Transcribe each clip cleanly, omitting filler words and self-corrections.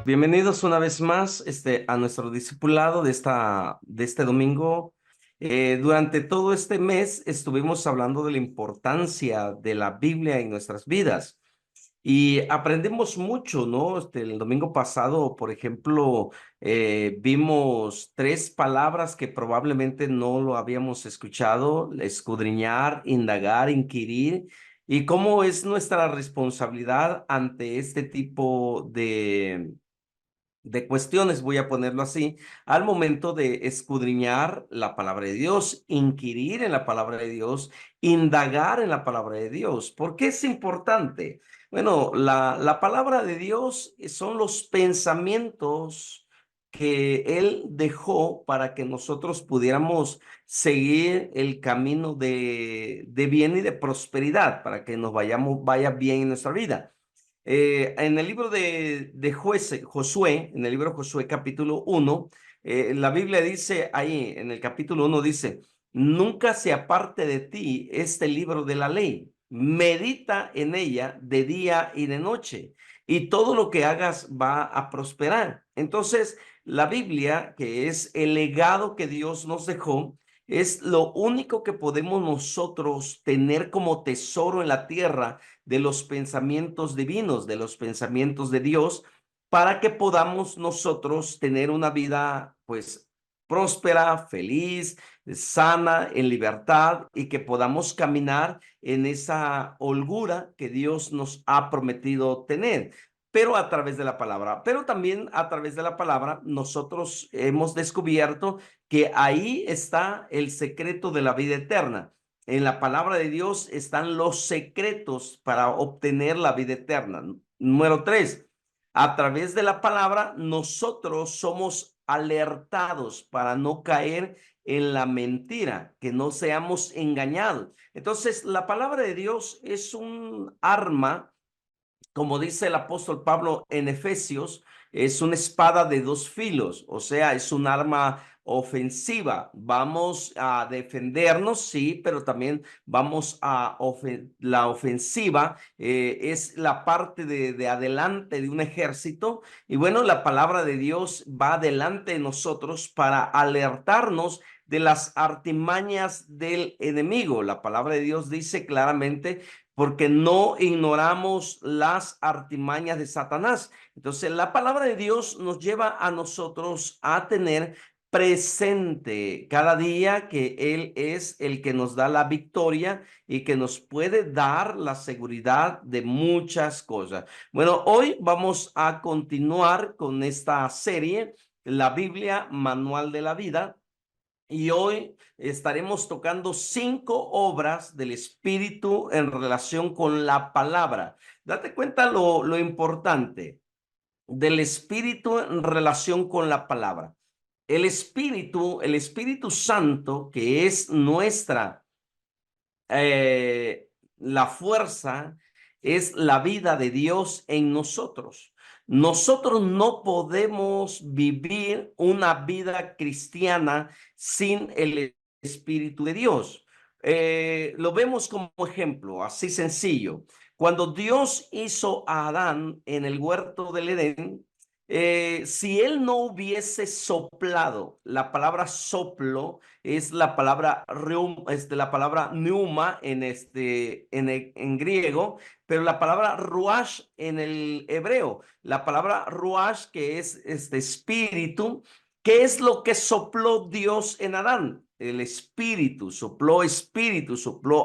Bienvenidos una vez más a nuestro discipulado de este domingo. Durante todo este mes estuvimos hablando de la importancia de la Biblia en nuestras vidas y aprendimos mucho, ¿no? El domingo pasado, por ejemplo, vimos tres palabras que probablemente no lo habíamos escuchado: escudriñar, indagar, inquirir, y cómo es nuestra responsabilidad ante este tipo de cuestiones, voy a ponerlo así, al momento de escudriñar la palabra de Dios, inquirir en la palabra de Dios, indagar en la palabra de Dios. ¿Por qué es importante? Bueno, la palabra de Dios son los pensamientos que Él dejó para que nosotros pudiéramos seguir el camino de bien y de prosperidad, para que vaya bien en nuestra vida. En el libro de Josué, en el libro de Josué capítulo 1, la Biblia dice ahí, en el capítulo 1 dice: nunca se aparte de ti este libro de la ley, medita en ella de día y de noche, y todo lo que hagas va a prosperar. Entonces, la Biblia, que es el legado que Dios nos dejó, es lo único que podemos nosotros tener como tesoro en la tierra, de los pensamientos divinos, de los pensamientos de Dios, para que podamos nosotros tener una vida, pues, próspera, feliz, sana, en libertad, y que podamos caminar en esa holgura que Dios nos ha prometido tener, pero a través de la palabra. Pero también a través de la palabra nosotros hemos descubierto que ahí está el secreto de la vida eterna. En la palabra de Dios están los secretos para obtener la vida eterna. Número tres, a través de la palabra nosotros somos alertados para no caer en la mentira, que no seamos engañados. Entonces, la palabra de Dios es un arma, como dice el apóstol Pablo en Efesios, es una espada de dos filos, o sea, es un arma ofensiva. Vamos a defendernos, sí, pero también vamos la ofensiva, es la parte de adelante de un ejército. Y bueno, la palabra de Dios va adelante de nosotros para alertarnos de las artimañas del enemigo. La palabra de Dios dice claramente: porque no ignoramos las artimañas de Satanás. Entonces, la palabra de Dios nos lleva a nosotros a tener presente cada día que Él es el que nos da la victoria y que nos puede dar la seguridad de muchas cosas. Bueno, hoy vamos a continuar con esta serie, la Biblia, Manual de la Vida. Y hoy estaremos tocando 5 obras del Espíritu en relación con la palabra. Date cuenta lo importante del Espíritu en relación con la palabra. El Espíritu Santo, que es eh, la fuerza, es la vida de Dios en nosotros. Nosotros no podemos vivir una vida cristiana sin el Espíritu de Dios. Lo vemos como ejemplo, así sencillo. Cuando Dios hizo a Adán en el huerto del Edén, si él no hubiese soplado, la palabra soplo es la palabra la palabra pneuma en griego, pero la palabra ruach en el hebreo, la palabra ruach, que es este espíritu. ¿Qué es lo que sopló Dios en Adán? El espíritu, sopló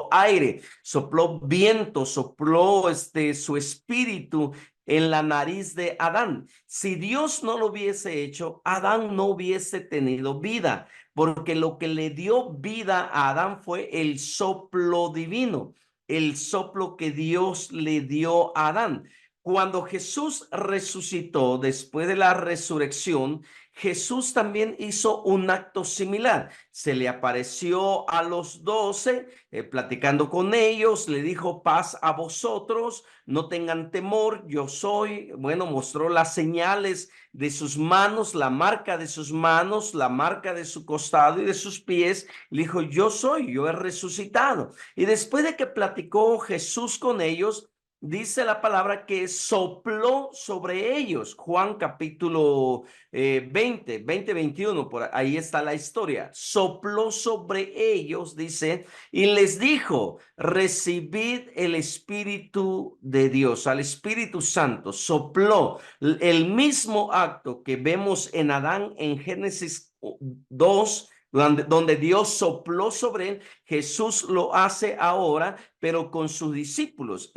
aire, sopló viento, sopló su espíritu en la nariz de Adán. Si Dios no lo hubiese hecho, Adán no hubiese tenido vida, porque lo que le dio vida a Adán fue el soplo divino, el soplo que Dios le dio a Adán. Cuando Jesús resucitó después de la resurrección, Jesús también hizo un acto similar. Se le apareció a los 12, platicando con ellos, le dijo: paz a vosotros, no tengan temor, yo soy. Bueno, mostró las señales de sus manos, la marca de sus manos, la marca de su costado y de sus pies. Le dijo: yo soy, yo he resucitado. Y después de que platicó Jesús con ellos, dice la palabra que sopló sobre ellos. Juan capítulo 21, por ahí está la historia. Sopló sobre ellos, dice, y les dijo, recibid el Espíritu de Dios, al Espíritu Santo. Sopló el mismo acto que vemos en Adán en Génesis 2, donde Dios sopló sobre él. Jesús lo hace ahora, pero con sus discípulos.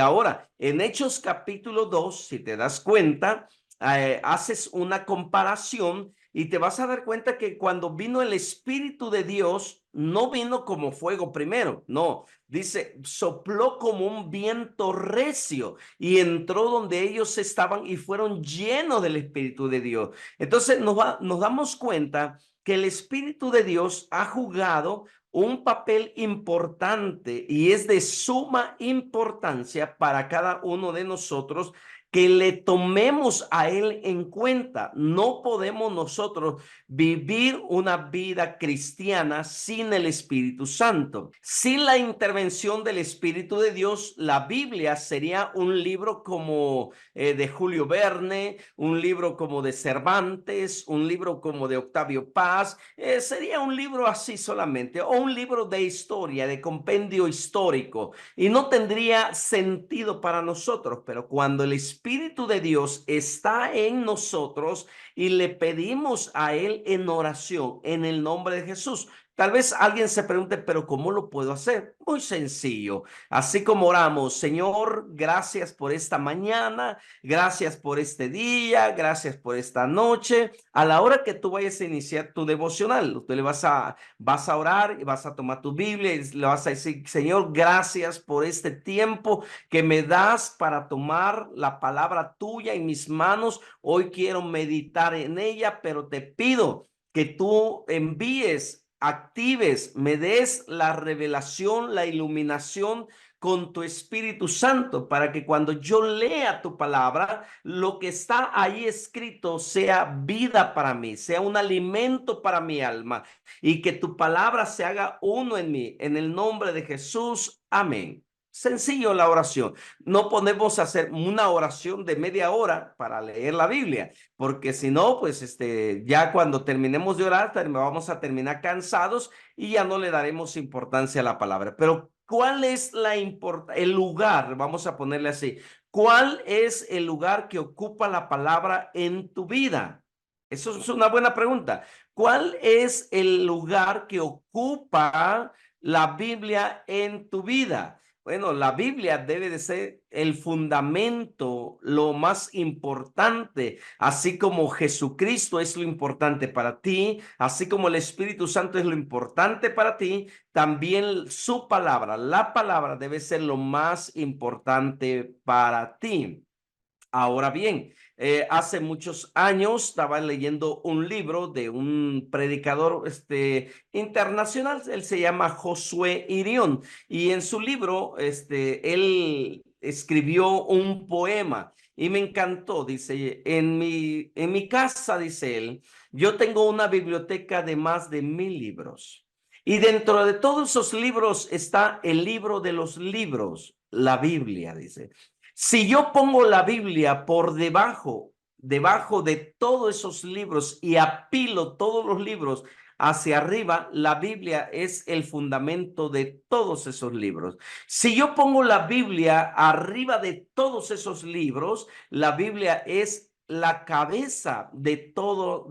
Ahora, en Hechos capítulo 2, si te das cuenta, haces una comparación y te vas a dar cuenta que cuando vino el Espíritu de Dios, no vino como fuego primero, no, dice, sopló como un viento recio y entró donde ellos estaban y fueron llenos del Espíritu de Dios. Entonces nos damos cuenta que el Espíritu de Dios ha jugado un papel importante y es de suma importancia para cada uno de nosotros que le tomemos a Él en cuenta. No podemos nosotros vivir una vida cristiana sin el Espíritu Santo. Sin la intervención del Espíritu de Dios, la Biblia sería un libro como de Julio Verne, un libro como de Cervantes, un libro como de Octavio Paz. Sería un libro así solamente, o un libro de historia, de compendio histórico, y no tendría sentido para nosotros. Pero cuando el Espíritu de Dios está en nosotros y le pedimos a Él en oración, en el nombre de Jesús, tal vez alguien se pregunte, pero ¿cómo lo puedo hacer? Muy sencillo. Así como oramos, Señor, gracias por esta mañana, gracias por este día, gracias por esta noche. A la hora que tú vayas a iniciar tu devocional, tú vas a orar y vas a tomar tu Biblia y le vas a decir, Señor, gracias por este tiempo que me das para tomar la palabra tuya en mis manos. Hoy quiero meditar en ella, pero te pido que tú envíes, actives, me des la revelación, la iluminación con tu Espíritu Santo, para que cuando yo lea tu palabra, lo que está ahí escrito sea vida para mí, sea un alimento para mi alma, y que tu palabra se haga uno en mí. En el nombre de Jesús, amén. Sencillo la oración. No podemos hacer una oración de media hora para leer la Biblia, porque si no, pues ya cuando terminemos de orar, vamos a terminar cansados y ya no le daremos importancia a la palabra. Pero ¿cuál es el lugar? Vamos a ponerle así. ¿Cuál es el lugar que ocupa la palabra en tu vida? Eso es una buena pregunta. ¿Cuál es el lugar que ocupa la Biblia en tu vida? Bueno, la Biblia debe de ser el fundamento, lo más importante, así como Jesucristo es lo importante para ti, así como el Espíritu Santo es lo importante para ti, también su palabra, la palabra debe ser lo más importante para ti. Ahora bien, hace muchos años estaba leyendo un libro de un predicador internacional. Él se llama Josué Irión, y en su libro él escribió un poema y me encantó. Dice, en mi casa, dice él, yo tengo una biblioteca de más de 1000 libros. Y dentro de todos esos libros está el libro de los libros, la Biblia, dice. Si yo pongo la Biblia por debajo de todos esos libros y apilo todos los libros hacia arriba, la Biblia es el fundamento de todos esos libros. Si yo pongo la Biblia arriba de todos esos libros, la Biblia es la cabeza de todos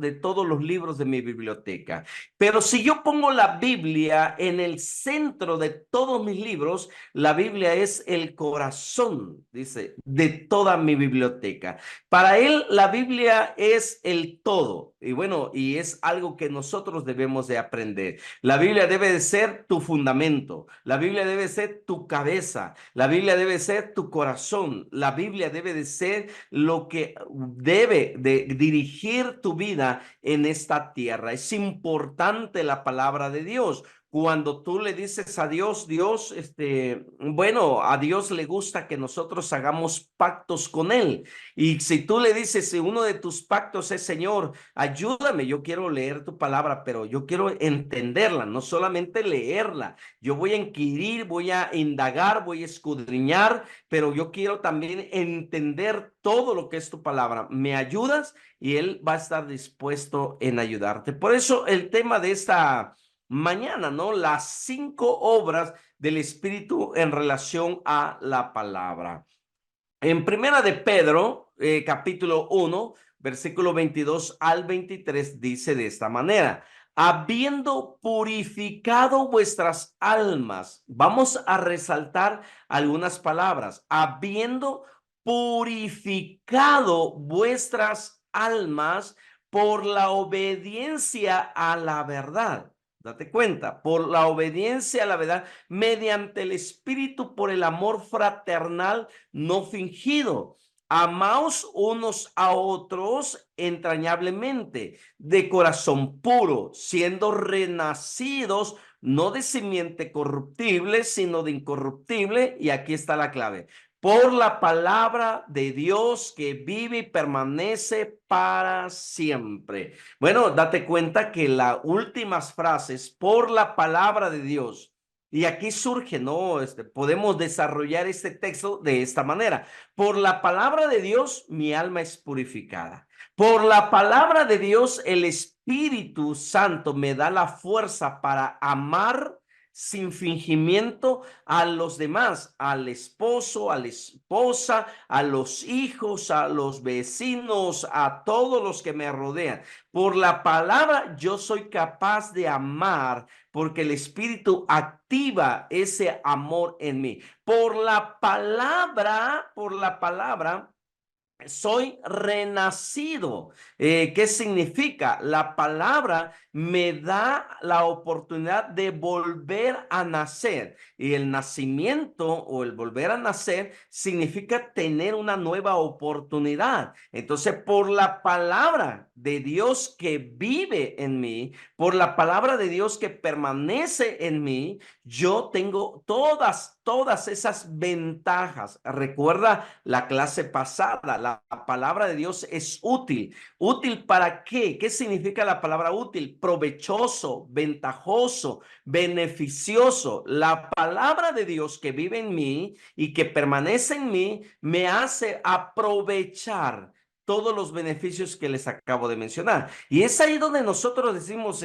los libros de mi biblioteca. Pero si yo pongo la Biblia en el centro de todos mis libros, la Biblia es el corazón, dice, de toda mi biblioteca. Para él, la Biblia es el todo. Y bueno, y es algo que nosotros debemos de aprender. La Biblia debe de ser tu fundamento. La Biblia debe ser tu cabeza. La Biblia debe ser tu corazón. La Biblia debe de ser lo que debe de dirigir tu vida en esta tierra. Es importante la palabra de Dios. Cuando tú le dices a Dios, Dios, bueno, a Dios le gusta que nosotros hagamos pactos con Él. Y si tú le dices, si uno de tus pactos es, Señor, ayúdame, yo quiero leer tu palabra, pero yo quiero entenderla, no solamente leerla. Yo voy a inquirir, voy a indagar, voy a escudriñar, pero yo quiero también entender todo lo que es tu palabra. ¿Me ayudas? Y Él va a estar dispuesto en ayudarte. Por eso el tema de esta mañana, ¿no? Las 5 obras del Espíritu en relación a la palabra. En Primera de Pedro, capítulo 1, versículo 22 al 23, dice de esta manera: habiendo purificado vuestras almas, vamos a resaltar algunas palabras, habiendo purificado vuestras almas por la obediencia a la verdad. Date cuenta, por la obediencia a la verdad, mediante el Espíritu, por el amor fraternal no fingido. Amaos unos a otros entrañablemente, de corazón puro, siendo renacidos no de simiente corruptible, sino de incorruptible. Y aquí está la clave: por la palabra de Dios que vive y permanece para siempre. Bueno, date cuenta que las últimas frases, por la palabra de Dios, y aquí surge, ¿no? Podemos desarrollar este texto de esta manera: por la palabra de Dios, mi alma es purificada. Por la palabra de Dios, el Espíritu Santo me da la fuerza para amar sin fingimiento a los demás, al esposo, a la esposa, a los hijos, a los vecinos, a todos los que me rodean. Por la palabra yo soy capaz de amar, porque el Espíritu activa ese amor en mí. Por la palabra soy renacido. ¿Qué significa? La palabra me da la oportunidad de volver a nacer. Y el nacimiento o el volver a nacer significa tener una nueva oportunidad. Entonces, por la palabra de Dios que vive en mí, por la palabra de Dios que permanece en mí, yo tengo todas esas ventajas. Recuerda la clase pasada, la palabra de Dios es útil. ¿Útil para qué? ¿Qué significa la palabra útil? Provechoso, ventajoso, beneficioso. La palabra de Dios que vive en mí y que permanece en mí me hace aprovechar todos los beneficios que les acabo de mencionar. Y es ahí donde nosotros decimos,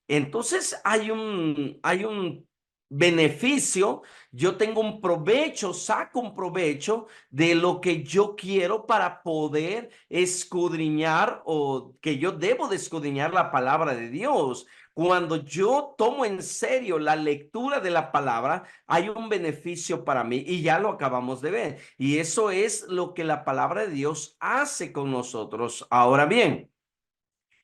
entonces hay un beneficio, yo tengo un provecho, saco un provecho de lo que yo quiero para poder escudriñar, o que yo debo de escudriñar la palabra de Dios. Cuando yo tomo en serio la lectura de la palabra, hay un beneficio para mí y ya lo acabamos de ver. Y eso es lo que la palabra de Dios hace con nosotros. Ahora bien,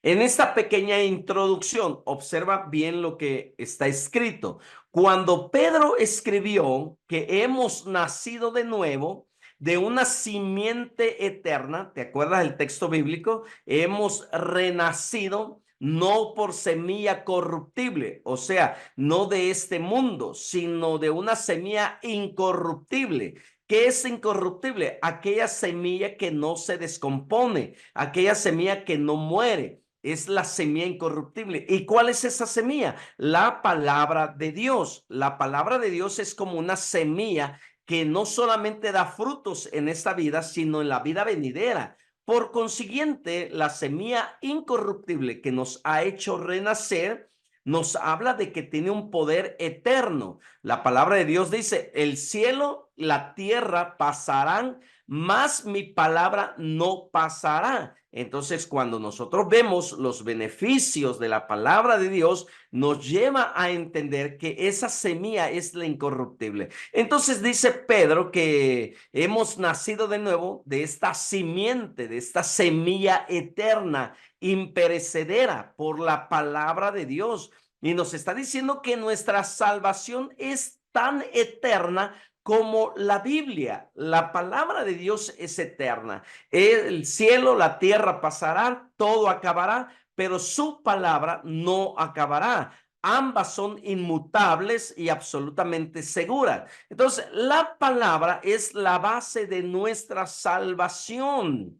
en esta pequeña introducción, observa bien lo que está escrito. Cuando Pedro escribió que hemos nacido de nuevo, de una simiente eterna, ¿te acuerdas del texto bíblico? Hemos renacido no por semilla corruptible, o sea, no de este mundo, sino de una semilla incorruptible. ¿Qué es incorruptible? Aquella semilla que no se descompone, aquella semilla que no muere. Es la semilla incorruptible. ¿Y cuál es esa semilla? La palabra de Dios. La palabra de Dios es como una semilla que no solamente da frutos en esta vida, sino en la vida venidera. Por consiguiente, la semilla incorruptible que nos ha hecho renacer nos habla de que tiene un poder eterno. La palabra de Dios dice: el cielo, la tierra pasarán, mas mi palabra no pasará. Entonces, cuando nosotros vemos los beneficios de la palabra de Dios, nos lleva a entender que esa semilla es la incorruptible. Entonces dice Pedro que hemos nacido de nuevo de esta simiente, de esta semilla eterna, imperecedera, por la palabra de Dios. Y nos está diciendo que nuestra salvación es tan eterna como la Biblia. La palabra de Dios es eterna. El cielo, la tierra pasarán, todo acabará, pero su palabra no acabará. ambas son inmutables y absolutamente seguras. Entonces, la palabra es la base de nuestra salvación.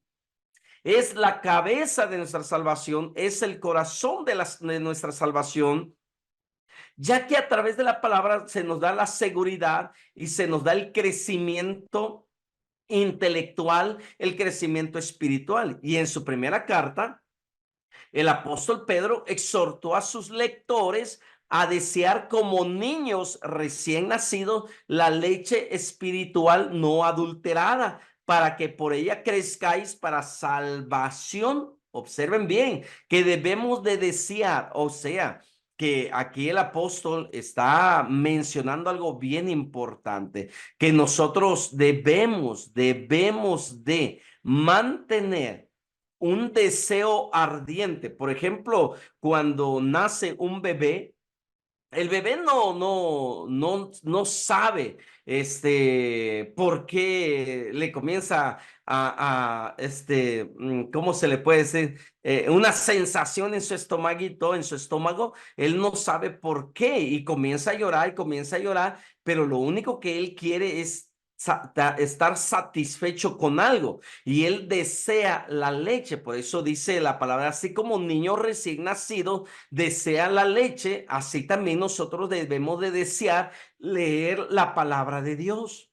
Es la cabeza de nuestra salvación, es el corazón de nuestra salvación, ya que a través de la palabra se nos da la seguridad y se nos da el crecimiento intelectual, el crecimiento espiritual. Y en su primera carta, el apóstol Pedro exhortó a sus lectores a desear como niños recién nacidos la leche espiritual no adulterada, para que por ella crezcáis para salvación. Observen bien que debemos de desear, o sea, que aquí el apóstol está mencionando algo bien importante, que nosotros debemos de mantener un deseo ardiente. Por ejemplo, cuando nace un bebé, el bebé no sabe por qué le comienza ¿cómo se le puede decir? Una sensación en su estomaguito, en su estómago. Él no sabe por qué y comienza a llorar y comienza a llorar, pero lo único que él quiere es estar satisfecho con algo y él desea la leche. Por eso dice la palabra, así como un niño recién nacido desea la leche, así también nosotros debemos de desear leer la palabra de Dios.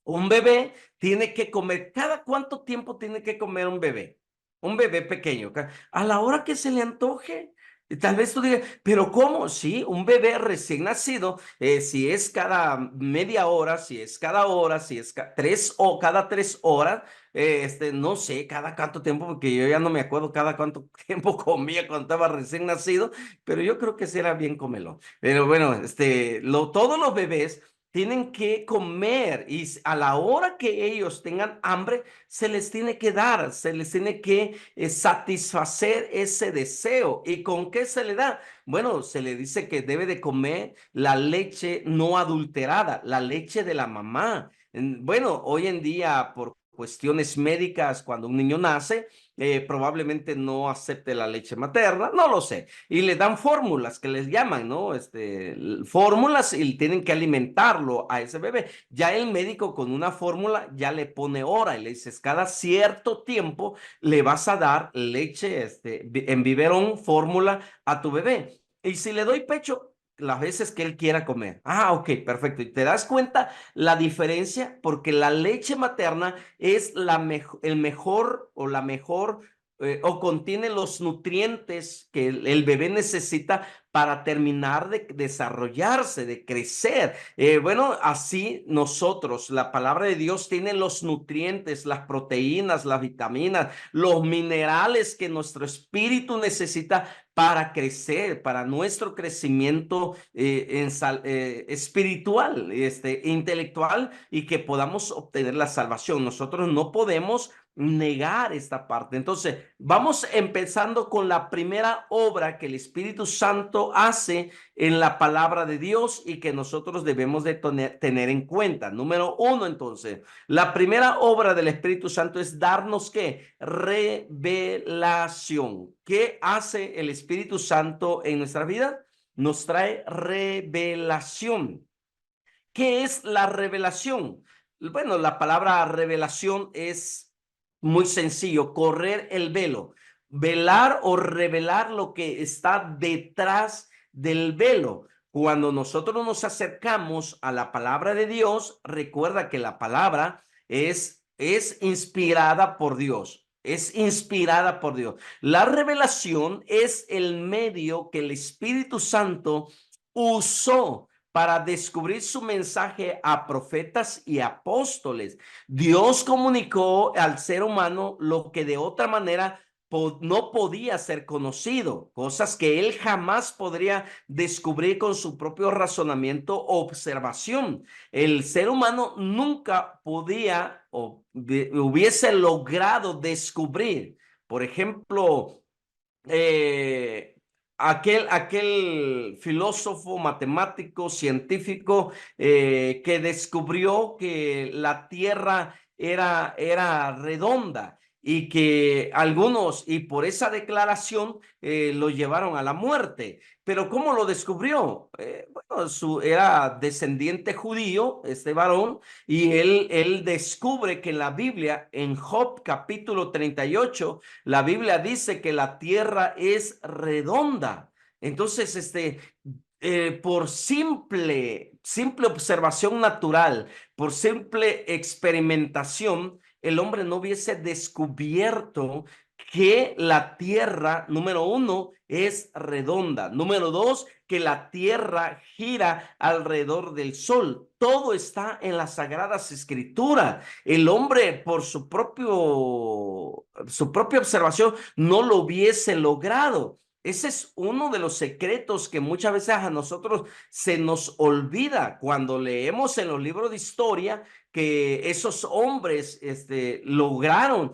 Un bebé tiene que comer. ¿Cada cuánto tiempo tiene que comer un bebé? Un bebé pequeño. A la hora que se le antoje. Y tal vez tú digas, pero ¿cómo? Sí, un bebé recién nacido, si es cada media hora, si es cada hora, si es cada 3 horas, no sé cada cuánto tiempo, porque yo ya no me acuerdo cada cuánto tiempo comía cuando estaba recién nacido, pero yo creo que sí era bien comelón. Pero bueno, todos los bebés tienen que comer y a la hora que ellos tengan hambre, se les tiene que dar, se les tiene que satisfacer ese deseo. ¿Y con qué se le da? Bueno, se le dice que debe de comer la leche no adulterada, la leche de la mamá. Bueno, hoy en día, por cuestiones médicas, cuando un niño nace, probablemente no acepte la leche materna, no lo sé, y le dan fórmulas que les llaman, ¿no? Fórmulas y tienen que alimentarlo a ese bebé. Ya el médico con una fórmula ya le pone hora y le dices, cada cierto tiempo le vas a dar leche, en biberón, fórmula a tu bebé. Y si le doy pecho, las veces que él quiera comer. Ah, ok, perfecto. Y te das cuenta la diferencia porque la leche materna es el mejor o la mejor o contiene los nutrientes que el bebé necesita para terminar de desarrollarse, de crecer. Bueno, así nosotros, la palabra de Dios tiene los nutrientes, las proteínas, las vitaminas, los minerales que nuestro espíritu necesita para crecer, para nuestro crecimiento espiritual, intelectual y que podamos obtener la salvación. Nosotros no podemos negar esta parte. Entonces, vamos empezando con la primera obra que el Espíritu Santo hace en la palabra de Dios y que nosotros debemos de tener en cuenta. Número uno, entonces, la primera obra del Espíritu Santo es darnos ¿qué? Revelación. ¿Qué hace el Espíritu Santo en nuestra vida? Nos trae revelación. ¿Qué es la revelación? Bueno, la palabra revelación es muy sencillo, correr el velo, velar o revelar lo que está detrás del velo. Cuando nosotros nos acercamos a la palabra de Dios, recuerda que la palabra es inspirada por Dios. Es inspirada por Dios. La revelación es el medio que el Espíritu Santo usó para descubrir su mensaje a profetas y apóstoles. Dios comunicó al ser humano lo que de otra manera no podía ser conocido, cosas que él jamás podría descubrir con su propio razonamiento o observación. El ser humano nunca podía o hubiese logrado descubrir, por ejemplo, eh, aquel filósofo, matemático, científico que descubrió que la Tierra era redonda y que algunos, y por esa declaración, lo llevaron a la muerte. Pero ¿cómo lo descubrió? Bueno, era descendiente judío, este varón, y él descubre que en la Biblia, en Job capítulo 38, la Biblia dice que la tierra es redonda. Entonces, por simple observación natural, por simple experimentación, el hombre no hubiese descubierto que la tierra, número uno, es redonda. Número dos, que la tierra gira alrededor del sol. Todo está en las Sagradas Escrituras. El hombre, por su propia observación, no lo hubiese logrado. Ese es uno de los secretos que muchas veces a nosotros se nos olvida cuando leemos en los libros de historia que esos hombres lograron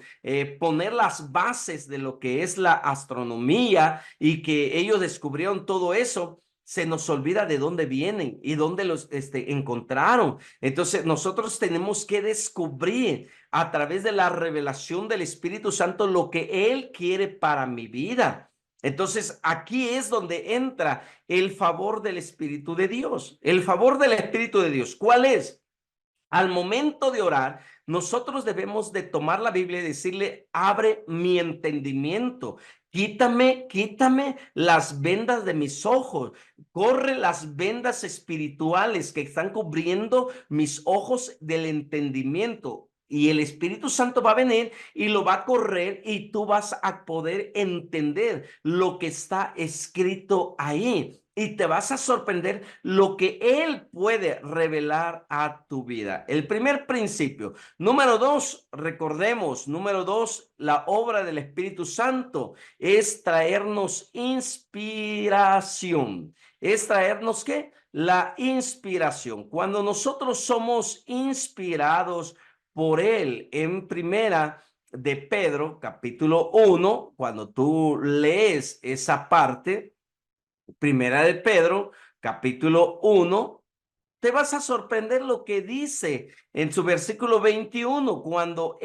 poner las bases de lo que es la astronomía y que ellos descubrieron todo eso. Se nos olvida de dónde vienen y dónde los encontraron. Entonces nosotros tenemos que descubrir a través de la revelación del Espíritu Santo lo que Él quiere para mi vida. Entonces, aquí es donde entra el favor del Espíritu de Dios. El favor del Espíritu de Dios, ¿cuál es? Al momento de orar, nosotros debemos de tomar la Biblia y decirle, abre mi entendimiento, quítame las vendas de mis ojos, corre las vendas espirituales que están cubriendo mis ojos del entendimiento. Y el Espíritu Santo va a venir y lo va a correr y tú vas a poder entender lo que está escrito ahí y te vas a sorprender lo que Él puede revelar a tu vida. El primer principio. Número dos, recordemos, número dos, la obra del Espíritu Santo es traernos inspiración. ¿Es traernos qué? La inspiración. Cuando nosotros somos inspirados por Él, en primera de Pedro, capítulo 1, cuando tú lees esa parte, Primera de Pedro, capítulo 1, te vas a sorprender lo que dice en su versículo 21, cuando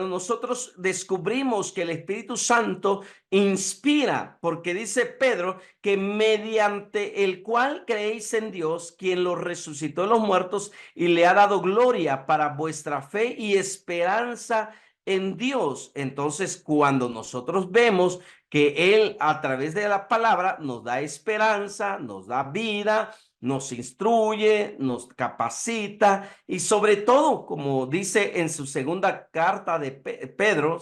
nosotros descubrimos que el Espíritu Santo inspira, porque dice Pedro que mediante el cual creéis en Dios, quien lo resucitó de los muertos y le ha dado gloria para vuestra fe y esperanza en Dios. Entonces, cuando nosotros vemos que Él a través de la palabra nos da esperanza, nos da vida, nos instruye, nos capacita y sobre todo, como dice en su segunda carta de Pedro,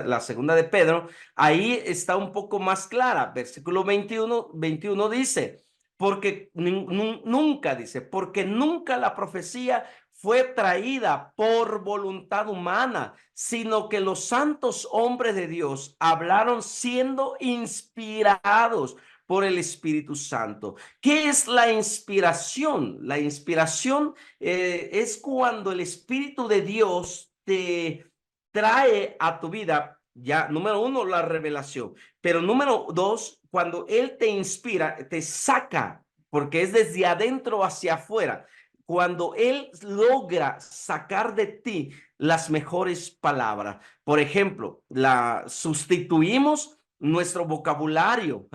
la segunda de Pedro, ahí está un poco más clara. Versículo 21 dice, porque nunca dice, porque nunca la profecía fue traída por voluntad humana, sino que los santos hombres de Dios hablaron siendo inspirados por el Espíritu Santo. ¿Qué es la inspiración? La inspiración es cuando el Espíritu de Dios te trae a tu vida, ya, número uno, la revelación, pero número dos, cuando Él te inspira, te saca, porque es desde adentro hacia afuera. Cuando Él logra sacar de ti las mejores palabras. Por ejemplo, sustituimos nuestro vocabulario.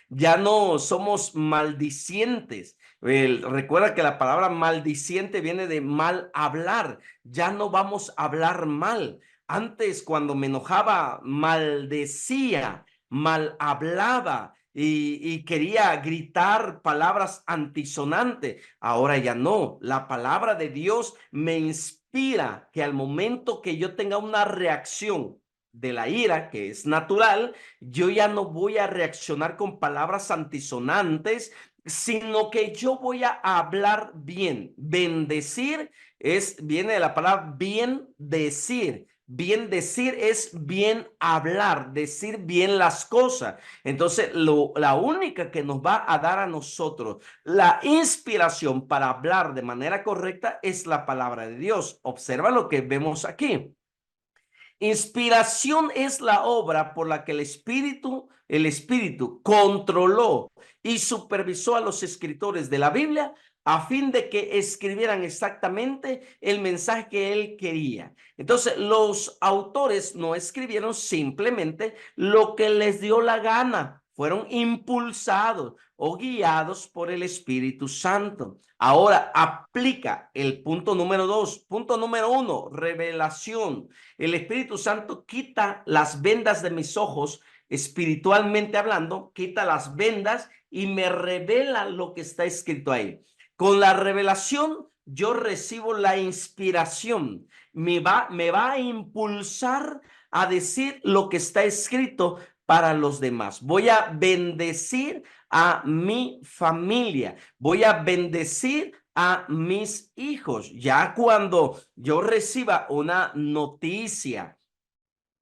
Ya no somos maldicientes. Recuerda que la palabra maldiciente viene de mal hablar. Ya no vamos a hablar mal. Antes, cuando me enojaba, maldecía, mal hablaba y quería gritar palabras antisonantes. Ahora ya no. La palabra de Dios me inspira que al momento que yo tenga una reacción de la ira, que es natural, yo ya no voy a reaccionar con palabras antisonantes, sino que yo voy a hablar bien. Bendecir viene de la palabra bien decir. Bien decir es bien hablar, decir bien las cosas. Entonces, la única que nos va a dar a nosotros la inspiración para hablar de manera correcta es la palabra de Dios. Observa lo que vemos aquí. Inspiración es la obra por la que el Espíritu controló y supervisó a los escritores de la Biblia a fin de que escribieran exactamente el mensaje que él quería. Entonces, los autores no escribieron simplemente lo que les dio la gana, fueron impulsados o guiados por el Espíritu Santo. Ahora aplica el punto número 2. Punto número 1, revelación. El Espíritu Santo quita las vendas de mis ojos, espiritualmente hablando, quita las vendas y me revela lo que está escrito ahí. Con la revelación yo recibo la inspiración, me va a impulsar a decir lo que está escrito para los demás. Voy a bendecir a mi familia, voy a bendecir a mis hijos. Ya cuando yo reciba una noticia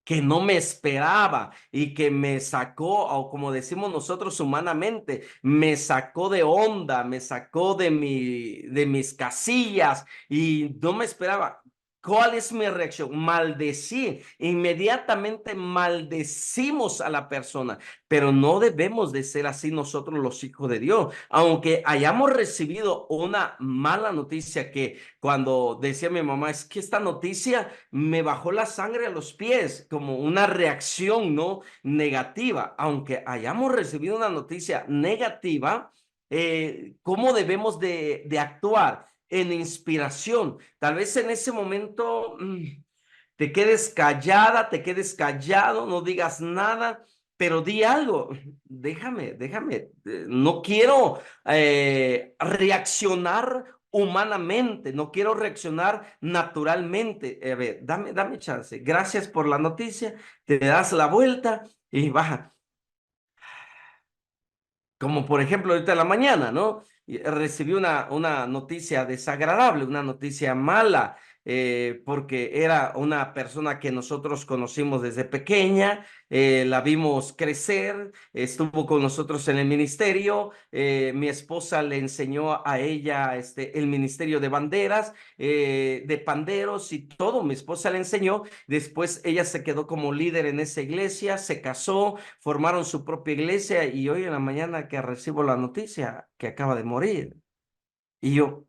que no me esperaba y que me sacó, o como decimos nosotros humanamente, me sacó de onda, me sacó de mis casillas y no me esperaba. ¿Cuál es mi reacción? Maldecir. Inmediatamente maldecimos a la persona, pero no debemos de ser así nosotros los hijos de Dios. Aunque hayamos recibido una mala noticia que cuando decía mi mamá, es que esta noticia me bajó la sangre a los pies, como una reacción, ¿no? Negativa. Aunque hayamos recibido una noticia negativa, ¿cómo debemos de actuar? En inspiración. Tal vez en ese momento te quedes callada, te quedes callado, no digas nada, pero di algo. Déjame. No quiero reaccionar humanamente, no quiero reaccionar naturalmente. A ver, dame chance. Gracias por la noticia, te das la vuelta y baja. Como por ejemplo ahorita en la mañana, ¿no? Recibí una noticia desagradable, una noticia mala, porque era una persona que nosotros conocimos desde pequeña, la vimos crecer, estuvo con nosotros en el ministerio, mi esposa le enseñó a ella el ministerio de banderas, de panderos y todo, mi esposa le enseñó, después ella se quedó como líder en esa iglesia, se casó, formaron su propia iglesia y hoy en la mañana que recibo la noticia que acaba de morir. Y yo,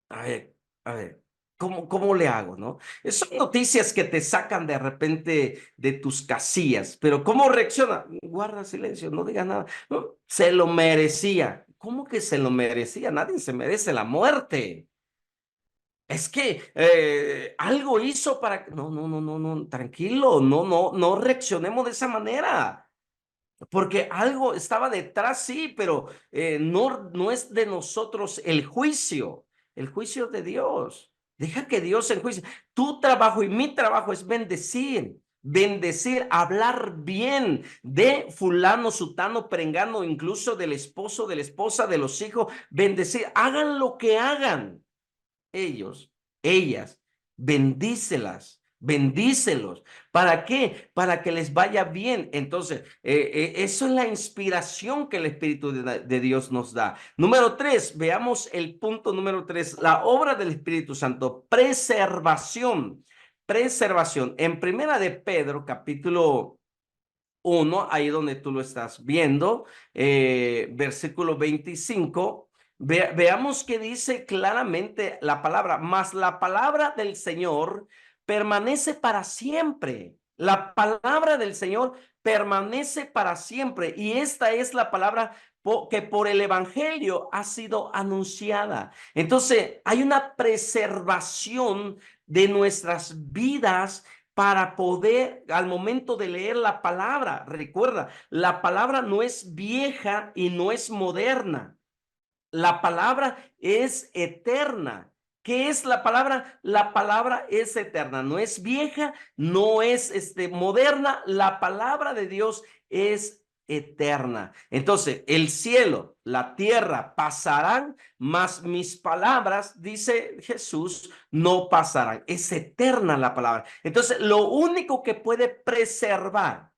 a ver, a ver, ¿cómo le hago, no? Son noticias que te sacan de repente de tus casillas, pero ¿cómo reacciona? Guarda silencio, no diga nada. No, se lo merecía. ¿Cómo que se lo merecía? Nadie se merece la muerte. Es que algo hizo para... No, tranquilo, no reaccionemos de esa manera. Porque algo estaba detrás, sí, pero no es de nosotros el juicio de Dios. Deja que Dios enjuicie. Tu trabajo y mi trabajo es bendecir, hablar bien de fulano, sutano, perengano, incluso del esposo, de la esposa, de los hijos, bendecir, hagan lo que hagan ellos, ellas, bendícelos. ¿Para qué? Para que les vaya bien. Entonces, eso es la inspiración que el Espíritu de Dios nos da. Número 3, veamos el punto número 3, la obra del Espíritu Santo, preservación. Preservación. En Primera de Pedro, capítulo 1, ahí donde tú lo estás viendo, versículo 25, veamos que dice claramente la palabra, mas la palabra del Señor permanece para siempre. La palabra del Señor permanece para siempre y esta es la palabra que por el Evangelio ha sido anunciada. Entonces, hay una preservación de nuestras vidas para poder, al momento de leer la palabra, recuerda, la palabra no es vieja y no es moderna. La palabra es eterna. ¿Qué es la palabra? La palabra es eterna, no es vieja, no es moderna, la palabra de Dios es eterna. Entonces, el cielo, la tierra pasarán, mas mis palabras, dice Jesús, no pasarán. Es eterna la palabra. Entonces, lo único que puede preservar,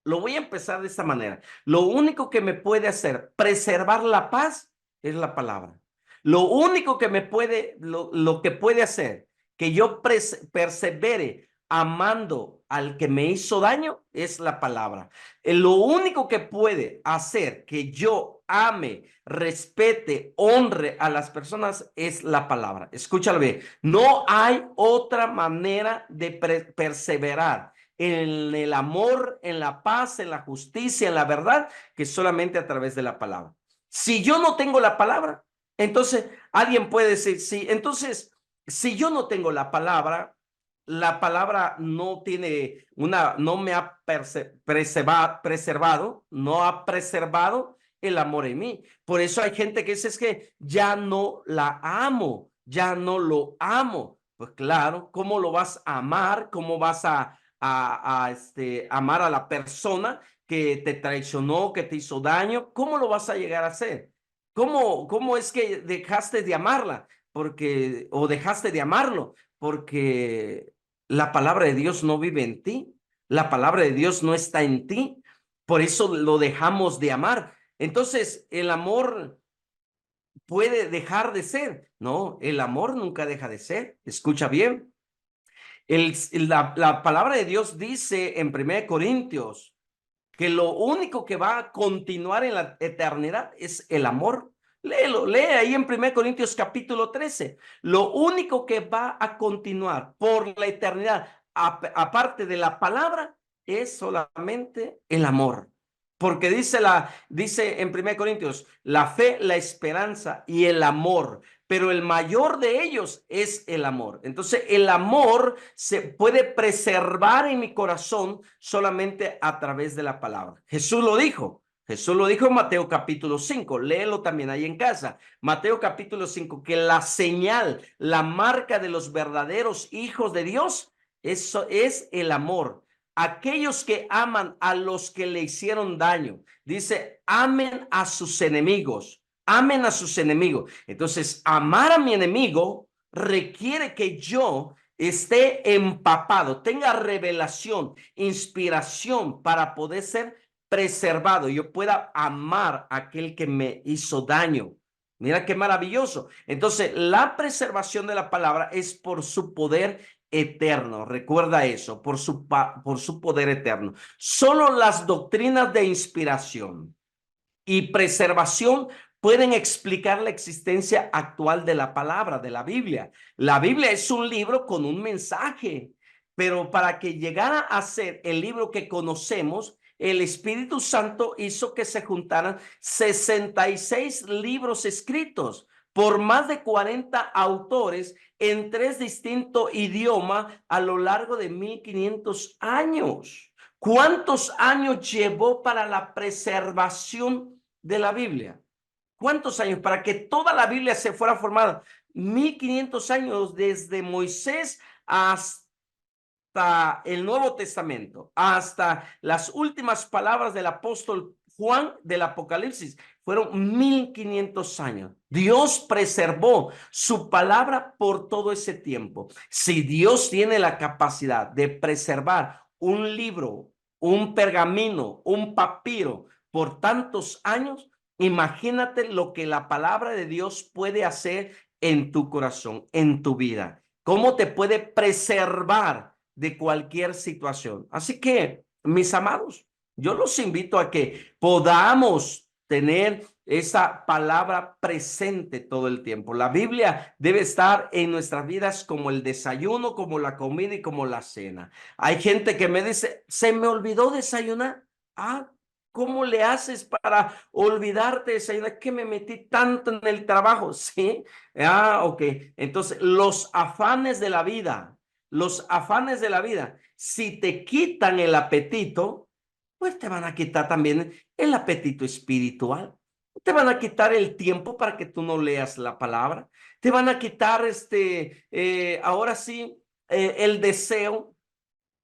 lo voy a empezar de esta manera. Lo único que me puede hacer preservar la paz es la palabra. Lo único que me puede, lo que puede hacer que yo persevere amando al que me hizo daño es la palabra. Lo único que puede hacer que yo ame, respete, honre a las personas es la palabra. Escúchalo bien. No hay otra manera de perseverar en el amor, en la paz, en la justicia, en la verdad, que solamente a través de la palabra. Si yo no tengo la palabra, entonces alguien puede decir, sí, entonces, si yo no tengo la palabra no tiene no me ha preservado, no ha preservado el amor en mí. Por eso hay gente que dice es que ya no la amo, ya no lo amo. Pues claro, ¿cómo lo vas a amar? ¿Cómo vas a amar a la persona que te traicionó, que te hizo daño? ¿Cómo lo vas a llegar a hacer? ¿Cómo es que dejaste de amarla? Porque, o dejaste de amarlo, porque la palabra de Dios no vive en ti, la palabra de Dios no está en ti, por eso lo dejamos de amar. Entonces, el amor puede dejar de ser. No, el amor nunca deja de ser. Escucha bien. La palabra de Dios dice en 1 Corintios que lo único que va a continuar en la eternidad es el amor. Léelo, lee ahí en 1 Corintios capítulo 13. Lo único que va a continuar por la eternidad, aparte de la palabra, es solamente el amor. Porque dice en 1 Corintios, la fe, la esperanza y el amor, pero el mayor de ellos es el amor. Entonces, el amor se puede preservar en mi corazón solamente a través de la palabra. Jesús lo dijo. Jesús lo dijo en Mateo capítulo 5. Léelo también ahí en casa. Mateo capítulo 5, que la señal, la marca de los verdaderos hijos de Dios, eso es el amor. Aquellos que aman a los que le hicieron daño. Dice, amen a sus enemigos. Amen a sus enemigos. Entonces, amar a mi enemigo requiere que yo esté empapado, tenga revelación, inspiración para poder ser preservado. Yo pueda amar a aquel que me hizo daño. Mira qué maravilloso. Entonces, la preservación de la palabra es por su poder eterno. Recuerda eso, por su poder eterno. Solo las doctrinas de inspiración y preservación pueden explicar la existencia actual de la palabra, de la Biblia. La Biblia es un libro con un mensaje, pero para que llegara a ser el libro que conocemos, el Espíritu Santo hizo que se juntaran 66 libros escritos por más de 40 autores en 3 distintos idiomas a lo largo de 1500 años. ¿Cuántos años llevó para la preservación de la Biblia? ¿Cuántos años? Para que toda la Biblia se fuera formada. 1500 años desde Moisés hasta el Nuevo Testamento, hasta las últimas palabras del apóstol Juan del Apocalipsis. Fueron 1500 años. Dios preservó su palabra por todo ese tiempo. Si Dios tiene la capacidad de preservar un libro, un pergamino, un papiro por tantos años, imagínate lo que la palabra de Dios puede hacer en tu corazón, en tu vida. ¿Cómo te puede preservar de cualquier situación? Así que, mis amados, yo los invito a que podamos tener esa palabra presente todo el tiempo. La Biblia debe estar en nuestras vidas como el desayuno, como la comida y como la cena. Hay gente que me dice, se me olvidó desayunar. Ah, ¿cómo le haces para olvidarte de desayunar? Que me metí tanto en el trabajo, ¿sí? Ah, ok. Entonces, los afanes de la vida, si te quitan el apetito, pues te van a quitar también el apetito espiritual. Te van a quitar el tiempo para que tú no leas la palabra. Te van a quitar ahora sí, el deseo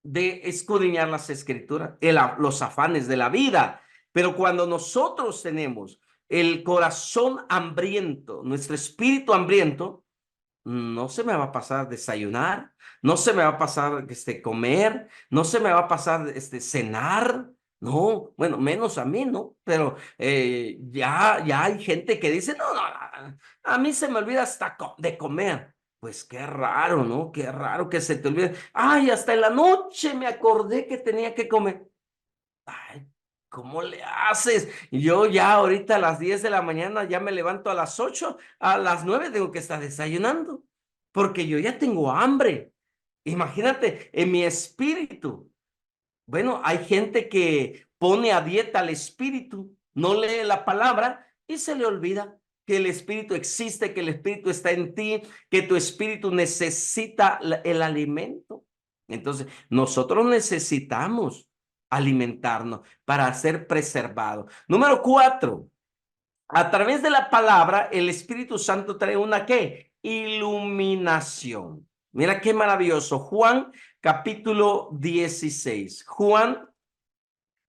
de escudriñar las escrituras, los afanes de la vida. Pero cuando nosotros tenemos el corazón hambriento, nuestro espíritu hambriento, no se me va a pasar desayunar, no se me va a pasar comer, no se me va a pasar cenar. No, bueno, menos a mí, ¿no? Pero ya hay gente que dice, no, no, a mí se me olvida hasta de comer. Pues qué raro, ¿no? Qué raro que se te olvide. Ay, hasta en la noche me acordé que tenía que comer. Ay, ¿cómo le haces? Yo ya ahorita a las 10 de la mañana ya me levanto a las 8, a las 9 tengo que estar desayunando, porque yo ya tengo hambre. Imagínate, en mi espíritu. Bueno, hay gente que pone a dieta al espíritu, no lee la palabra y se le olvida que el espíritu existe, que el espíritu está en ti, que tu espíritu necesita el alimento. Entonces, nosotros necesitamos alimentarnos para ser preservados. Número 4, a través de la palabra, el Espíritu Santo trae una ¿qué? Iluminación. Mira qué maravilloso. Juan capítulo 16. Juan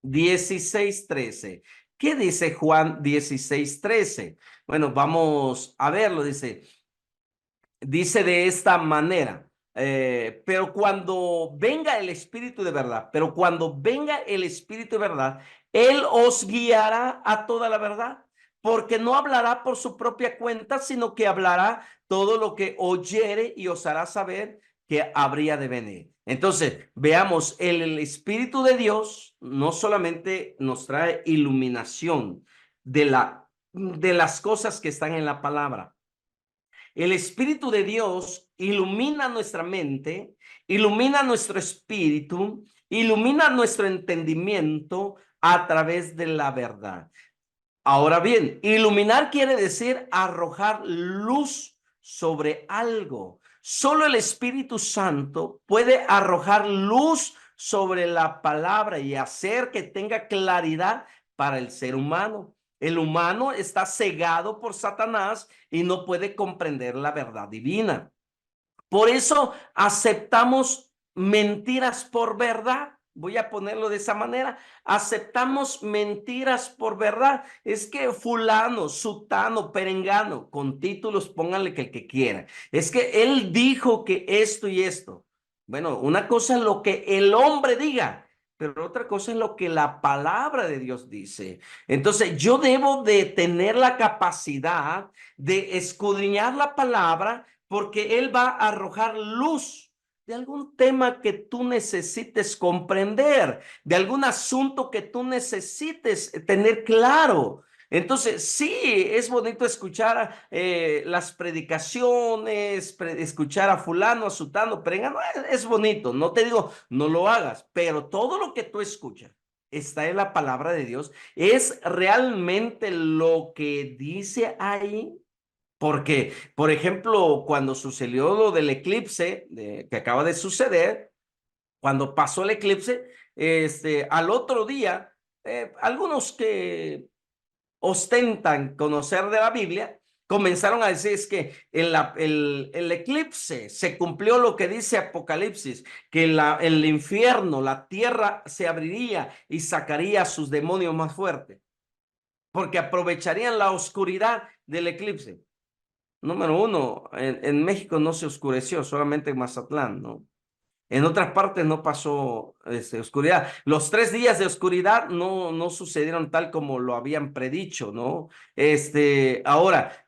16:13. ¿Qué dice Juan 16:13? Bueno, vamos a verlo. Dice de esta manera, pero cuando venga el Espíritu de verdad, pero cuando venga el Espíritu de verdad, Él os guiará a toda la verdad, porque no hablará por su propia cuenta, sino que hablará todo lo que oyere y os hará saber que habría de venir. Entonces, veamos, el Espíritu de Dios no solamente nos trae iluminación de las cosas que están en la palabra. El Espíritu de Dios ilumina nuestra mente, ilumina nuestro espíritu, ilumina nuestro entendimiento a través de la verdad. Ahora bien, iluminar quiere decir arrojar luz sobre algo. Solo el Espíritu Santo puede arrojar luz sobre la palabra y hacer que tenga claridad para el ser humano. El humano está cegado por Satanás y no puede comprender la verdad divina. Por eso aceptamos mentiras por verdad. Voy a ponerlo de esa manera. Aceptamos mentiras por verdad. Es que fulano, sutano, perengano, con títulos pónganle que el que quiera. Es que él dijo que esto y esto. Bueno, una cosa es lo que el hombre diga, pero otra cosa es lo que la palabra de Dios dice. Entonces, yo debo de tener la capacidad de escudriñar la palabra porque Él va a arrojar luz de algún tema que tú necesites comprender, de algún asunto que tú necesites tener claro. Entonces, sí, es bonito escuchar las predicaciones, escuchar a fulano, a sutano, perengano, es bonito, no te digo, no lo hagas, pero todo lo que tú escuchas está en la palabra de Dios, es realmente lo que dice ahí. Porque, por ejemplo, cuando sucedió lo del eclipse que acaba de suceder, cuando pasó el eclipse, al otro día, algunos que ostentan conocer de la Biblia, comenzaron a decir es que el eclipse se cumplió lo que dice Apocalipsis, que el infierno, la tierra se abriría y sacaría a sus demonios más fuertes, porque aprovecharían la oscuridad del eclipse. Número uno, en México no se oscureció, solamente en Mazatlán, ¿no? En otras partes no pasó oscuridad. Los 3 días de oscuridad no sucedieron tal como lo habían predicho, ¿no? Ahora,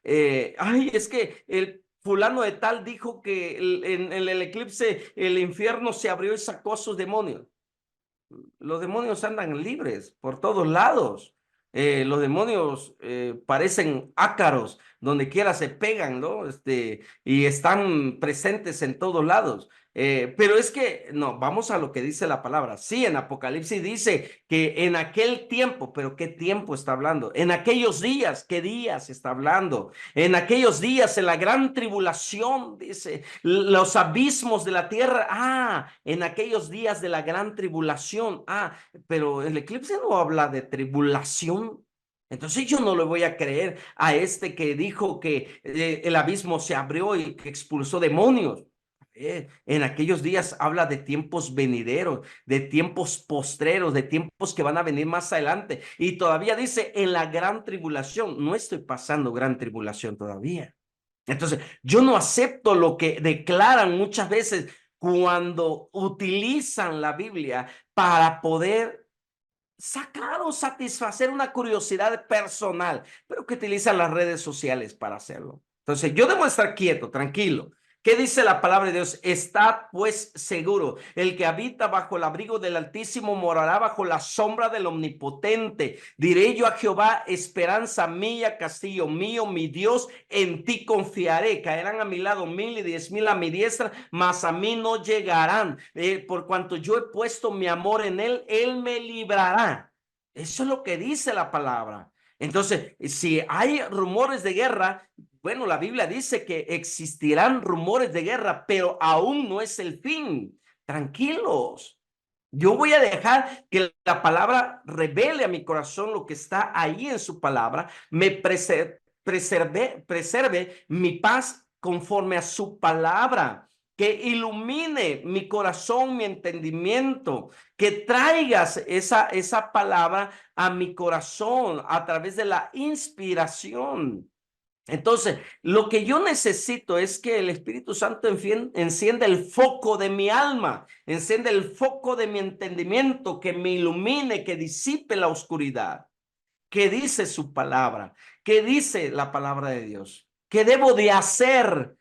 ay, es que el fulano de tal dijo que en el eclipse el infierno se abrió y sacó a sus demonios. Los demonios andan libres por todos lados. Los demonios parecen ácaros, donde quiera se pegan, ¿no? Y están presentes en todos lados. Pero es que, no, vamos a lo que dice la palabra. Sí, en Apocalipsis dice que en aquel tiempo, pero ¿qué tiempo está hablando? En aquellos días, ¿qué días está hablando? En aquellos días, en la gran tribulación, dice, los abismos de la tierra, en aquellos días de la gran tribulación, pero el eclipse no habla de tribulación. Entonces yo no le voy a creer a este que dijo que el abismo se abrió y que expulsó demonios. En aquellos días habla de tiempos venideros, de tiempos postreros, de tiempos que van a venir más adelante. Y todavía dice en la gran tribulación. No estoy pasando gran tribulación todavía. Entonces, yo no acepto lo que declaran muchas veces cuando utilizan la Biblia para poder sacar o satisfacer una curiosidad personal, pero que utilizan las redes sociales para hacerlo. Entonces, yo debo estar quieto, tranquilo. ¿Qué dice la palabra de Dios? Estad pues seguro. El que habita bajo el abrigo del Altísimo morará bajo la sombra del Omnipotente. Diré yo a Jehová, esperanza mía, castillo mío, mi Dios, en ti confiaré. Caerán a mi lado 1000 y 10,000 a mi diestra, mas a mí no llegarán. Por cuanto yo he puesto mi amor en él, él me librará. Eso es lo que dice la palabra. Entonces, si hay rumores de guerra, bueno, la Biblia dice que existirán rumores de guerra, pero aún no es el fin. Tranquilos. Yo voy a dejar que la palabra revele a mi corazón lo que está ahí en su palabra, me preserve mi paz conforme a su palabra, que ilumine mi corazón, mi entendimiento, que traigas esa palabra a mi corazón a través de la inspiración. Entonces, lo que yo necesito es que el Espíritu Santo encienda el foco de mi alma, encienda el foco de mi entendimiento, que me ilumine, que disipe la oscuridad. ¿Qué dice su palabra? ¿Qué dice la palabra de Dios? ¿Qué debo de hacer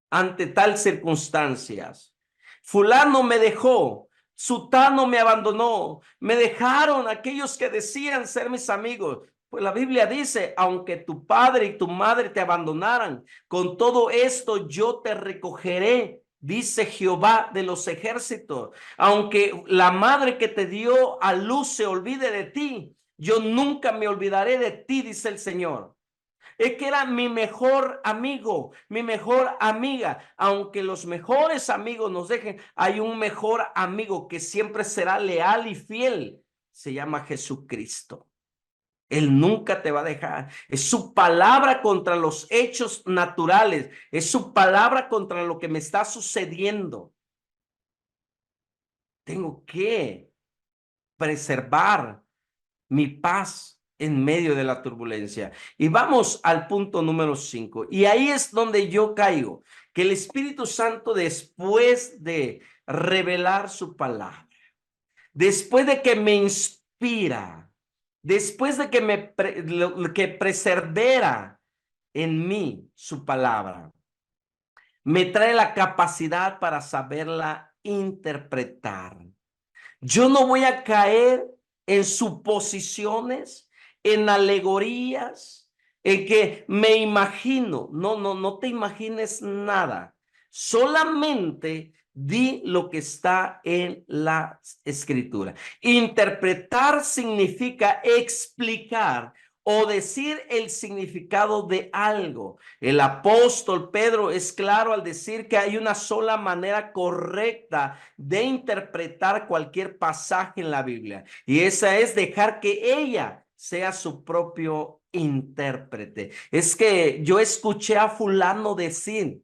ante tal circunstancias? Fulano me dejó, sutano me abandonó, me dejaron aquellos que decían ser mis amigos. Pues la Biblia dice, aunque tu padre y tu madre te abandonaran, con todo esto yo te recogeré, dice Jehová de los ejércitos. Aunque la madre que te dio a luz se olvide de ti, yo nunca me olvidaré de ti, dice el Señor. Es que era mi mejor amigo, mi mejor amiga. Aunque los mejores amigos nos dejen, hay un mejor amigo que siempre será leal y fiel. Se llama Jesucristo. Él nunca te va a dejar. Es su palabra contra los hechos naturales. Es su palabra contra lo que me está sucediendo. Tengo que preservar mi paz en medio de la turbulencia. Y vamos al punto número 5. Y ahí es donde yo caigo, que el Espíritu Santo, después de revelar su palabra, después de que me inspira, después de que que persevera en mí su palabra, me trae la capacidad para saberla interpretar. Yo no voy a caer en suposiciones, en alegorías, en que me imagino. No, no, no te imagines nada. Solamente di lo que está en la escritura. Interpretar significa explicar o decir el significado de algo. El apóstol Pedro es claro al decir que hay una sola manera correcta de interpretar cualquier pasaje en la Biblia, y esa es dejar que ella sea su propio intérprete. Es que yo escuché a fulano decir,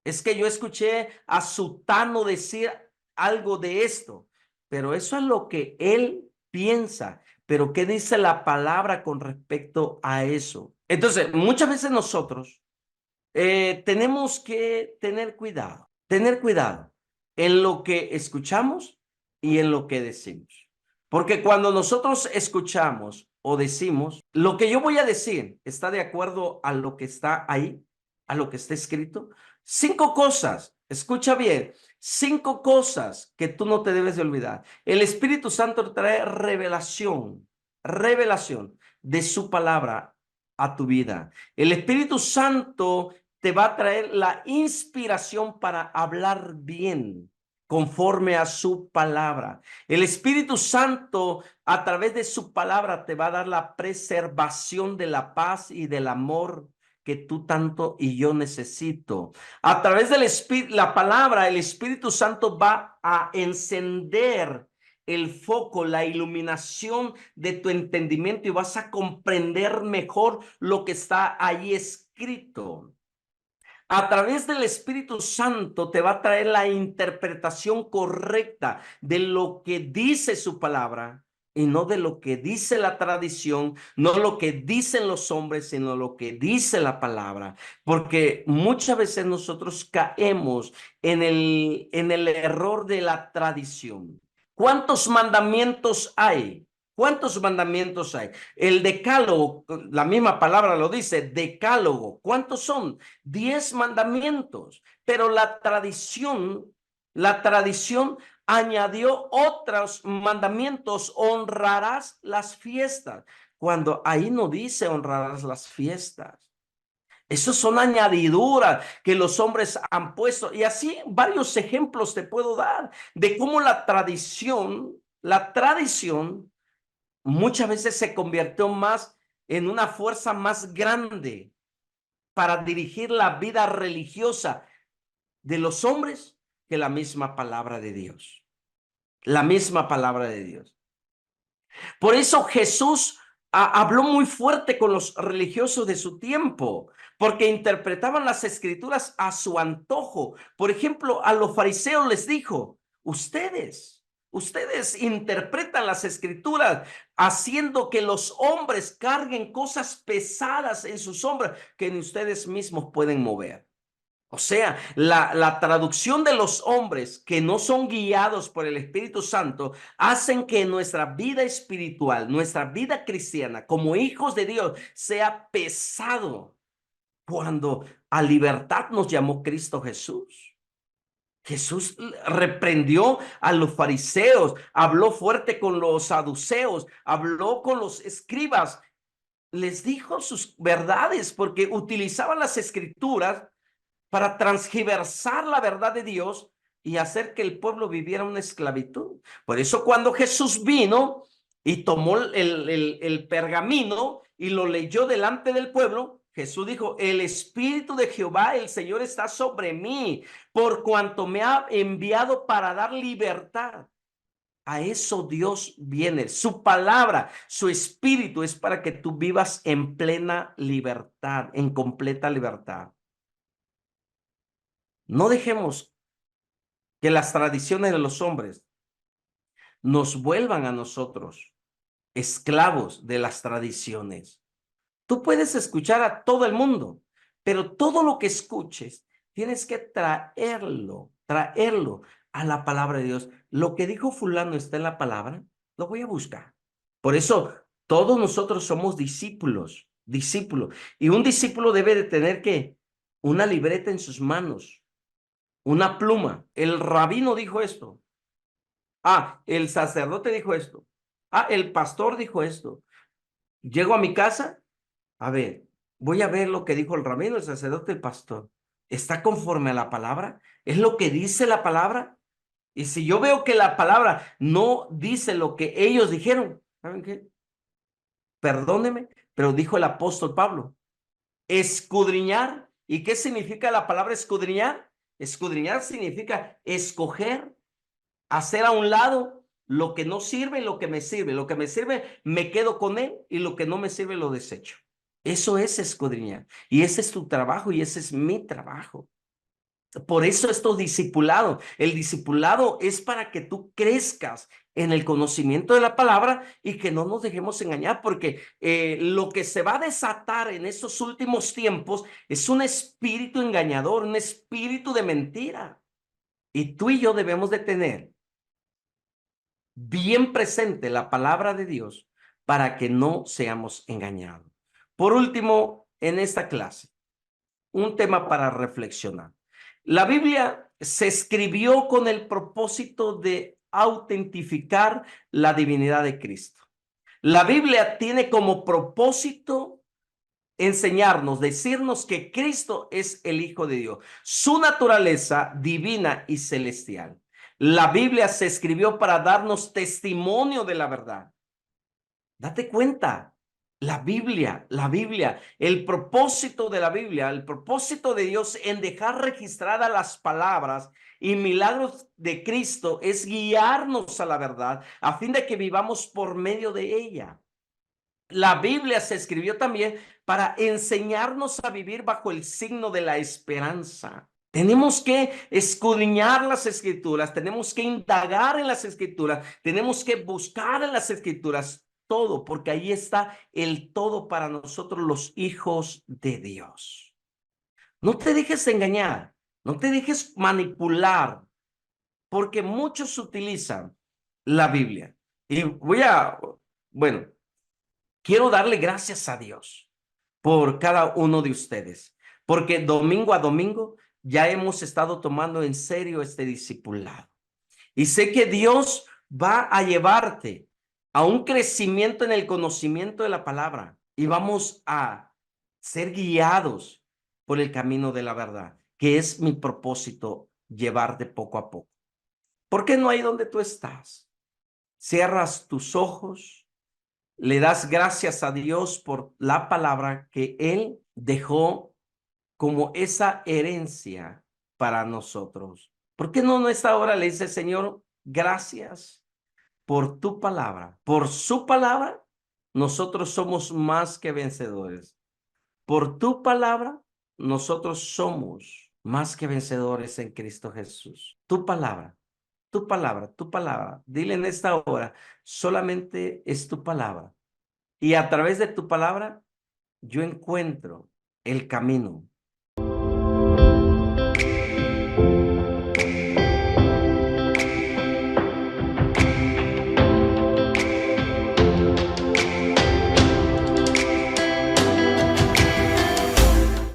es que yo escuché a sutano decir algo de esto, pero eso es lo que él piensa. Pero ¿qué dice la palabra con respecto a eso? Entonces, muchas veces nosotros tenemos que tener cuidado en lo que escuchamos y en lo que decimos. Porque cuando nosotros escuchamos o decimos, lo que yo voy a decir está de acuerdo a lo que está ahí, a lo que está escrito. 5 cosas, escucha bien, 5 cosas que tú no te debes de olvidar. El Espíritu Santo trae revelación de su palabra a tu vida. El Espíritu Santo te va a traer la inspiración para hablar bien conforme a su palabra. El Espíritu Santo, a través de su palabra, te va a dar la preservación de la paz y del amor que tú tanto y yo necesito. A través del Espíritu, la palabra, el Espíritu Santo va a encender el foco, la iluminación de tu entendimiento, y vas a comprender mejor lo que está ahí escrito. A través del Espíritu Santo te va a traer la interpretación correcta de lo que dice su palabra, y no de lo que dice la tradición, no lo que dicen los hombres, sino lo que dice la palabra. Porque muchas veces nosotros caemos en el error de la tradición. ¿Cuántos mandamientos hay? ¿Cuántos mandamientos hay? El decálogo, la misma palabra lo dice, decálogo. ¿Cuántos son? 10 mandamientos. Pero la tradición añadió otros mandamientos: honrarás las fiestas, cuando ahí no dice honrarás las fiestas. Esos son añadiduras que los hombres han puesto. Y así varios ejemplos te puedo dar de cómo la tradición muchas veces se convirtió más en una fuerza más grande para dirigir la vida religiosa de los hombres que la misma palabra de Dios. La misma palabra de Dios. Por eso Jesús habló muy fuerte con los religiosos de su tiempo, porque interpretaban las escrituras a su antojo. Por ejemplo, a los fariseos les dijo: ustedes interpretan las escrituras haciendo que los hombres carguen cosas pesadas en sus hombros que ni ustedes mismos pueden mover. O sea, la traducción de los hombres que no son guiados por el Espíritu Santo hacen que nuestra vida espiritual, nuestra vida cristiana como hijos de Dios sea pesado, cuando a libertad nos llamó Cristo Jesús. Jesús reprendió a los fariseos, habló fuerte con los saduceos, habló con los escribas, les dijo sus verdades porque utilizaban las escrituras para transgiversar la verdad de Dios y hacer que el pueblo viviera una esclavitud. Por eso cuando Jesús vino y tomó el pergamino y lo leyó delante del pueblo, Jesús dijo: el Espíritu de Jehová, el Señor, está sobre mí, por cuanto me ha enviado para dar libertad. A eso Dios viene. Su palabra, su espíritu es para que tú vivas en plena libertad, en completa libertad. No dejemos que las tradiciones de los hombres nos vuelvan a nosotros esclavos de las tradiciones. Tú puedes escuchar a todo el mundo, pero todo lo que escuches tienes que traerlo a la palabra de Dios. Lo que dijo fulano está en la palabra, lo voy a buscar. Por eso todos nosotros somos discípulos. Y un discípulo debe de tener ¿qué? Una libreta en sus manos, una pluma. El rabino dijo esto. El sacerdote dijo esto. El pastor dijo esto. Llego a mi casa, a ver, voy a ver lo que dijo el rabino, el sacerdote, el pastor. ¿Está conforme a la palabra? ¿Es lo que dice la palabra? Y si yo veo que la palabra no dice lo que ellos dijeron, ¿saben qué? Perdóneme, pero dijo el apóstol Pablo: escudriñar. ¿Y qué significa la palabra escudriñar? Escudriñar significa escoger, hacer a un lado lo que no sirve y lo que me sirve. Lo que me sirve me quedo con él y lo que no me sirve lo desecho. Eso es escudriñar. Y ese es tu trabajo y ese es mi trabajo. Por eso esto discipulado. El discipulado es para que tú crezcas en el conocimiento de la palabra y que no nos dejemos engañar, porque lo que se va a desatar en estos últimos tiempos es un espíritu engañador, un espíritu de mentira. Y tú y yo debemos de tener bien presente la palabra de Dios para que no seamos engañados. Por último, en esta clase, un tema para reflexionar. La Biblia se escribió con el propósito de autentificar la divinidad de Cristo. La Biblia tiene como propósito enseñarnos, decirnos que Cristo es el Hijo de Dios, su naturaleza divina y celestial. La Biblia se escribió para darnos testimonio de la verdad. Date cuenta, la Biblia, el propósito de la Biblia, el propósito de Dios en dejar registradas las palabras y milagros de Cristo es guiarnos a la verdad a fin de que vivamos por medio de ella. La Biblia se escribió también para enseñarnos a vivir bajo el signo de la esperanza. Tenemos que escudriñar las escrituras, tenemos que indagar en las escrituras, tenemos que buscar en las escrituras todo, porque ahí está el todo para nosotros los hijos de Dios. No te dejes engañar, no te dejes manipular, porque muchos utilizan la Biblia. Y bueno, quiero darle gracias a Dios por cada uno de ustedes, porque domingo a domingo ya hemos estado tomando en serio este discipulado. Y sé que Dios va a llevarte a un crecimiento en el conocimiento de la palabra y vamos a ser guiados por el camino de la verdad, que es mi propósito, llevarte poco a poco. ¿Por qué no ahí donde tú estás? Cierras tus ojos, le das gracias a Dios por la palabra que Él dejó como esa herencia para nosotros. ¿Por qué no en esta hora le dice, Señor, gracias por tu palabra? Por su palabra, nosotros somos más que vencedores. Por tu palabra, nosotros somos más que vencedores en Cristo Jesús. Tu palabra, tu palabra, tu palabra. Dile en esta hora, solamente es tu palabra. Y a través de tu palabra, yo encuentro el camino.